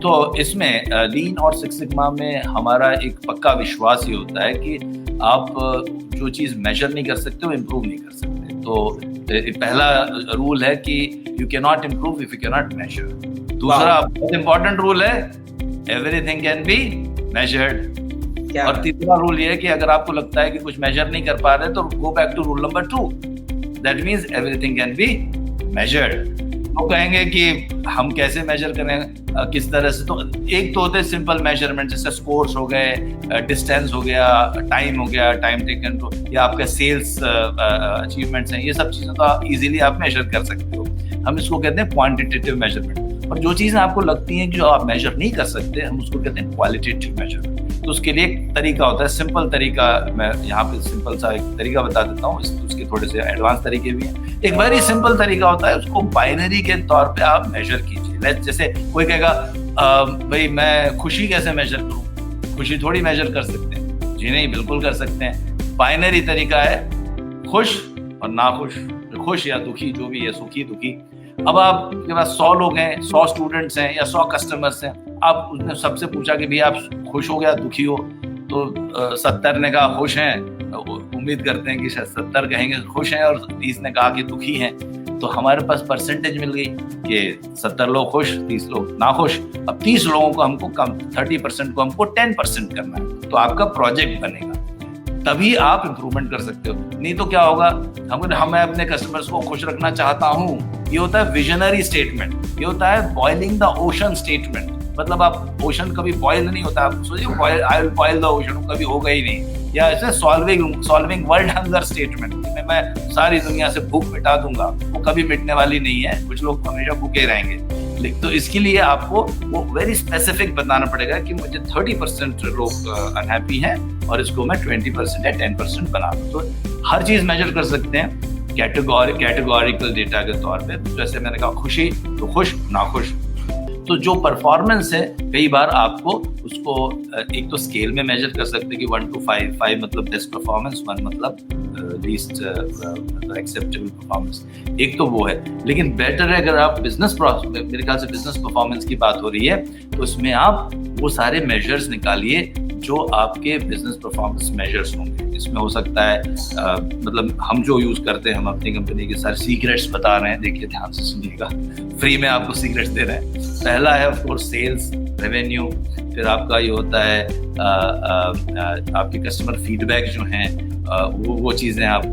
तो इसमें लीन और सिक्स सिग्मा में हमारा एक पक्का विश्वास ये होता है कि आप जो चीज़ मेजर नहीं कर सकते वो इम्प्रूव नहीं कर सकते। तो पहला रूल है कि you can not improve if you can not measure. दूसरा बहुत इंपॉर्टेंट रूल है, एवरीथिंग कैन बी मेजर्ड। और तीसरा रूल ये है कि अगर आपको लगता है कि कुछ मेजर नहीं कर पा रहे तो go back to rule number 2, that means everything can be measured. वो कहेंगे कि हम कैसे मेजर करें, किस तरह से, तो एक तो होते हैं सिंपल मेजरमेंट, जैसे स्कोर्स हो गए, डिस्टेंस हो गया, टाइम हो गया, टाइम टेकन, तो या आपके सेल्स अचीवमेंट्स हैं, ये सब चीज़ें तो आप इजीली आप मेजर कर सकते हो। हम इसको कहते हैं क्वांटिटेटिव मेजरमेंट। और जो चीज़ें आपको लगती हैं कि जो आप मेजर नहीं कर सकते, हम उसको कहते हैं क्वालिटेटिव मेजरमेंट। तो उसके लिए एक तरीका होता है, सिंपल तरीका, मैं यहाँ पे सिंपल सा एक तरीका बता देता हूँ, उसके थोड़े से एडवांस तरीके भी हैं। एक वेरी सिंपल तरीका होता है, उसको बाइनरी के तौर पे आप मेजर कीजिए। जैसे कोई कहेगा भाई मैं खुशी कैसे मेजर करूँ, खुशी थोड़ी मेजर कर सकते हैं। जी नहीं, बिल्कुल कर सकते हैं। बाइनरी तरीका है खुश और नाखुश, खुश या दुखी, जो भी है, सुखी दुखी। अब आपके पास 100 लोग हैं, 100 स्टूडेंट्स हैं या 100 कस्टमर्स हैं, आप उसने सबसे पूछा कि भैया आप खुश हो गया दुखी हो, तो 70 ने कहा खुश हैं, उम्मीद करते हैं कि शायद 70 कहेंगे खुश हैं और 30 ने कहा कि दुखी हैं। तो हमारे पास परसेंटेज मिल गई कि 70 लोग खुश, 30 लोग नाखुश। अब 30 लोगों को हमको कम, 30% को हमको 10% करना है, तो आपका प्रोजेक्ट बनेगा, तभी आप इंप्रूवमेंट कर सकते हो। नहीं तो क्या होगा, मैं अपने कस्टमर्स को खुश रखना चाहता हूँ, ये होता है विजनरी स्टेटमेंट, ये होता है बॉइलिंग द ओशन स्टेटमेंट। मतलब आप ओशन कभी बॉयल नहीं होता, आप सोचिए I will boil the ocean, कभी होगा ही नहीं। या ऐसे सॉल्विंग वर्ल्ड हंगर स्टेटमेंट, मैं सारी दुनिया से भूख मिटा दूंगा, वो कभी मिटने वाली नहीं है, कुछ लोग हमेशा भूखे रहेंगे। तो इसके लिए आपको वो वेरी स्पेसिफिक बताना पड़ेगा कि मुझे 30% लोग अनहैप्पी हैं और इसको मैं 20% या 10% बना दूं। तो हर चीज मेजर कर सकते हैं कैटेगोरिकल डेटा के तौर पे। जैसे मैंने कहा खुशी, तो खुश नाखुश। तो जो परफॉर्मेंस है, कई बार आपको उसको एक तो स्केल में मेजर कर सकते हैं कि 1 to 5 मतलब बेस्ट परफॉर्मेंस, 1 मतलब लीस्ट एक्सेप्टेबल परफॉर्मेंस, एक तो वो है। लेकिन बेटर है अगर आप मेरे ख्याल से बिजनेस परफॉर्मेंस की बात हो रही है, तो उसमें आप वो सारे मेजर्स निकालिए जो आपके बिजनेस परफॉर्मेंस मेजर्स होंगे। इसमें हो सकता है मतलब हम जो यूज करते हैं, हम अपनी कंपनी के सारे सीक्रेट्स बता रहे हैं, देखिए ध्यान से सुनिएगा, फ्री में आपको सीक्रेट्स दे रहे हैं। पहला है ऑफ कोर्स सेल्स रेवेन्यू, फिर आपका ये होता है आपके कस्टमर फीडबैक जो हैं, वो चीज़ें आप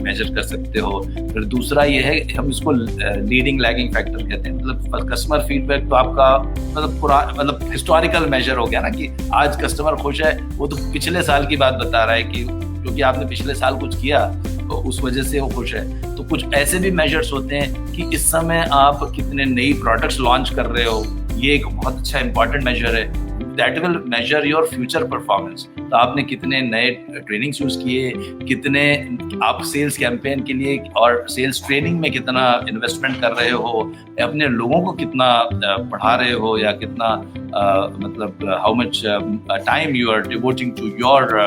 मेजर कर सकते हो। फिर दूसरा ये है, हम इसको लीडिंग लैगिंग फैक्टर कहते हैं। मतलब कस्टमर फीडबैक तो आपका मतलब हिस्टोरिकल मेजर हो गया ना, कि आज कस्टमर खुश है, वो तो पिछले साल की बात बता रहा है कि क्योंकि आपने पिछले साल कुछ किया तो उस वजह से वो खुश है। तो कुछ ऐसे भी मेजर्स होते हैं कि इस समय आप कितने नई प्रोडक्ट्स लॉन्च कर रहे हो, ये एक बहुत अच्छा इंपॉर्टेंट मेजर है। That will measure your future performance. तो आपने कितने नए ट्रेनिंग्स यूज किए, कितने आप सेल्स कैंपेन के लिए और सेल्स ट्रेनिंग में कितना इन्वेस्टमेंट कर रहे हो, अपने लोगों को कितना पढ़ा रहे हो, या कितना मतलब how much time you are devoting to your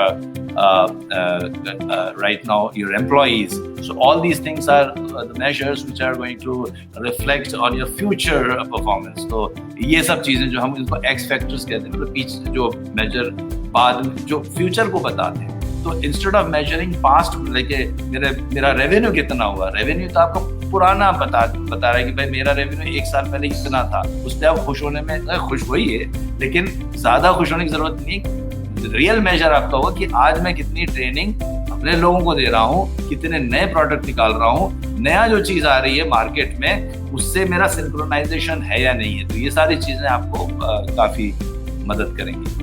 right now your employees. So all these things are the measures which are going to reflect on your future performance. तो ये सब चीजें जो हम इनको X factors कहते हैं, मतलब पीछे जो मेजर बाद में जो फ्यूचर को बताते हैं। तो इंस्टेड ऑफ मेजरिंग पास्ट, लेके मेरा रेवेन्यू कितना हुआ, रेवेन्यू तो आपको पुराना बता रहा है कि भाई मेरा रेवेन्यू 1 साल पहले इतना था, उससे आप खुश होने में खुश हुई है, लेकिन ज्यादा खुश होने की जरूरत नहीं। रियल मेजर आपका होगा कि आज मैं कितनी ट्रेनिंग अपने लोगों को दे रहा हूँ, कितने नए प्रोडक्ट निकाल रहा हूँ, नया जो चीज आ रही है मार्केट में उससे मेरा सिंक्रोनाइजेशन है या नहीं है। तो ये सारी चीजें आपको काफी मदद करेंगी।